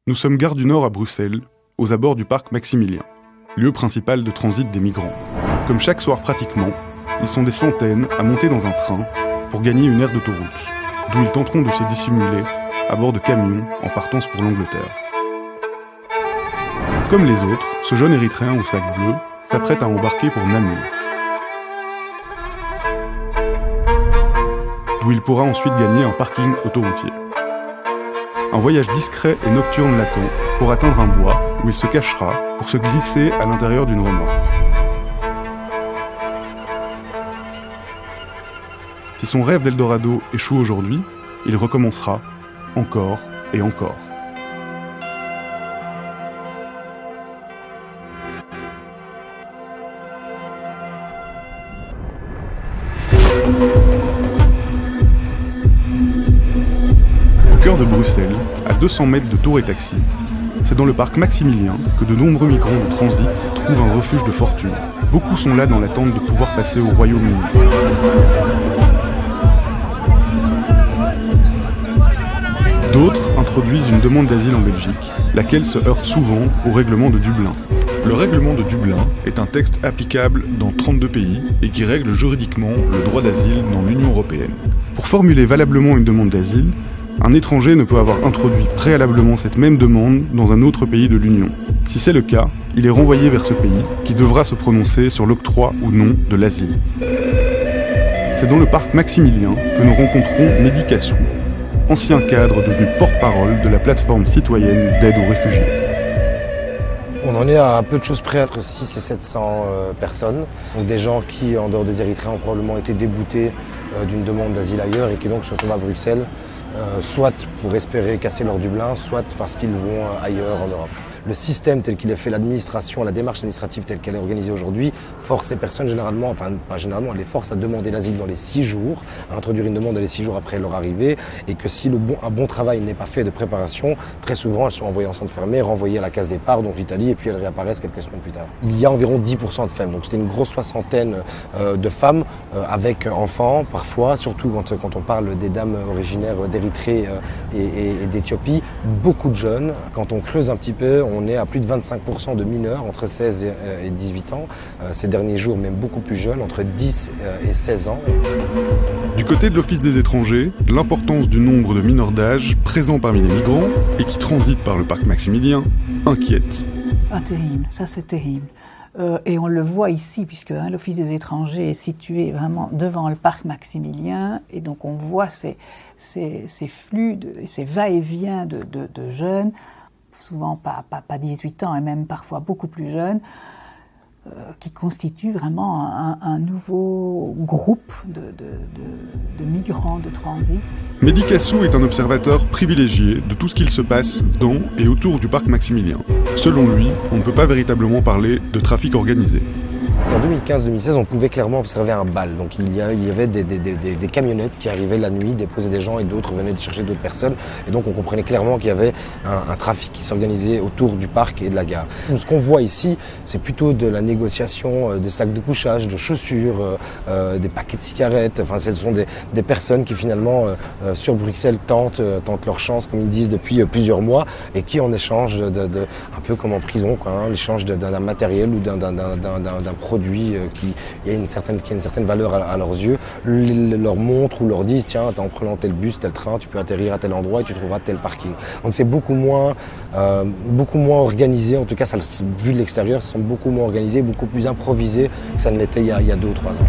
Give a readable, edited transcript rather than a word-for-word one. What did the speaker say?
Nous sommes gare du Nord à Bruxelles, aux abords du parc Maximilien, lieu principal de transit des migrants. Comme chaque soir pratiquement, ils sont des centaines à monter dans un train pour gagner une aire d'autoroute, d'où ils tenteront de se dissimuler à bord de camions en partance pour l'Angleterre. Comme les autres, ce jeune Érythréen au sac bleu s'apprête à embarquer pour Namur, d'où il pourra ensuite gagner un parking autoroutier. Un voyage discret et nocturne l'attend pour atteindre un bois où il se cachera pour se glisser à l'intérieur d'une remorque. Si son rêve d'Eldorado échoue aujourd'hui, il recommencera encore et encore. Au cœur de Bruxelles, à 200 mètres de Tour et Taxi, c'est dans le parc Maximilien que de nombreux migrants de transit trouvent un refuge de fortune. Beaucoup sont là dans l'attente de pouvoir passer au Royaume-Uni. D'autres introduisent une demande d'asile en Belgique, laquelle se heurte souvent au règlement de Dublin. Le règlement de Dublin est un texte applicable dans 32 pays et qui règle juridiquement le droit d'asile dans l'Union européenne. Pour formuler valablement une demande d'asile, un étranger ne peut avoir introduit préalablement cette même demande dans un autre pays de l'Union. Si c'est le cas, il est renvoyé vers ce pays qui devra se prononcer sur l'octroi ou non de l'asile. C'est dans le parc Maximilien que nous rencontrons Mehdi Kassou, ancien cadre devenu porte-parole de la plateforme citoyenne d'aide aux réfugiés. On en est à peu de choses près, entre 600 et 700 personnes. Donc des gens qui, en dehors des Érythréens, ont probablement été déboutés d'une demande d'asile ailleurs et qui donc se retrouvent à Bruxelles, soit pour espérer casser leur Dublin, soit parce qu'ils vont ailleurs en Europe. Le système tel qu'il est fait, l'administration, la démarche administrative telle qu'elle est organisée aujourd'hui, force ces personnes généralement, enfin pas généralement, elle les force à demander l'asile dans les 6 jours, à introduire une demande dans les 6 jours après leur arrivée, et que si un bon travail n'est pas fait de préparation, très souvent elles sont envoyées en centre fermé, renvoyées à la case départ, donc l'Italie, et puis elles réapparaissent quelques semaines plus tard. Il y a environ 10% de femmes, donc c'était une grosse soixantaine de femmes avec enfants parfois, surtout quand on parle des dames originaires d'Érythrée et d'Éthiopie, beaucoup de jeunes. Quand on creuse un petit peu, on est à plus de 25% de mineurs entre 16 et 18 ans. Ces derniers jours, même beaucoup plus jeunes, entre 10 et 16 ans. Du côté de l'Office des étrangers, l'importance du nombre de mineurs d'âge présents parmi les migrants et qui transitent par le parc Maximilien inquiète. Ah, terrible, ça c'est terrible. Et on le voit ici, puisque l'Office des étrangers est situé vraiment devant le parc Maximilien, et donc on voit ces flux, ces va-et-vient de jeunes, souvent pas 18 ans, et même parfois beaucoup plus jeunes, qui constituent vraiment un nouveau groupe de migrants de transit. Mehdi Kassou est un observateur privilégié de tout ce qu'il se passe dans et autour du parc Maximilien. Selon lui, on ne peut pas véritablement parler de trafic organisé. En 2015-2016, on pouvait clairement observer un bal. Donc il y avait des camionnettes qui arrivaient la nuit, déposaient des gens et d'autres venaient chercher d'autres personnes. Et donc on comprenait clairement qu'il y avait un trafic qui s'organisait autour du parc et de la gare. Ce qu'on voit ici, c'est plutôt de la négociation de sacs de couchage, de chaussures, des paquets de cigarettes. Enfin, ce sont des personnes qui finalement, sur Bruxelles, tentent leur chance, comme ils disent, depuis plusieurs mois, et qui en échange un peu comme en prison, l'échange d'un matériel ou d'un produit qui a une certaine valeur à leurs yeux, leur montrent ou leur disent tiens, en prenant tel bus, tel train, tu peux atterrir à tel endroit et tu trouveras tel parking. Donc c'est beaucoup moins organisé, en tout cas ça, vu de l'extérieur, ça semble beaucoup moins organisé, beaucoup plus improvisé que ça ne l'était il y a 2 ou 3 ans.